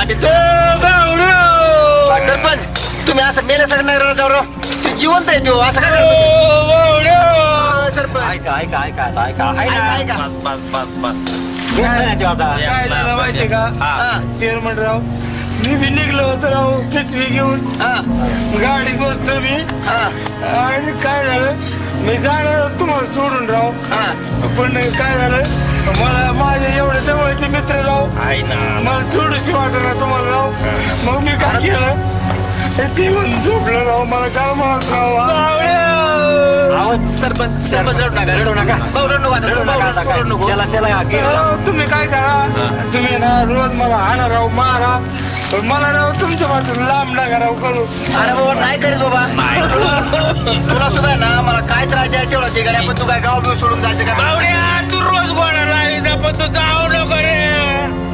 पाटील सरपंच तुम्ही असं मेल्यासारखं नाही जाऊ राव तू जिवंत आहे तो असं काय सरपंच ऐका ऐका ऐका ऐका ऐका काय झालं माहितीये का चेअरमन राव मी बी निघलो होतो राव पिशवी घेऊन गाडीत बसलो मी आणि काय झालं मी जाणार तुम्हाला सोडून राव पण काय झालं मला माझे एवढे जवळचे मित्र राव मला सोडूशी वाटत तुम्हाला राव मग मी काय केलं ते म्हणून झोपलं राव मला काय म्हणत राव सरपंच सरपंच रडू नका त्याला तुम्ही काय करा तुम्ही ना रोज मला हाणा राव मारा पण मला राव तुमच्या पासून लांब नका राव करू अरे बाबा नाही करीत बाबा तुला सुद्धा ना मला काय त्रास द्यायला तेवढं ते गाड्या पण तू काय गाव बिव सोडून जायचं का तू रोज गोडा पण तू जाऊ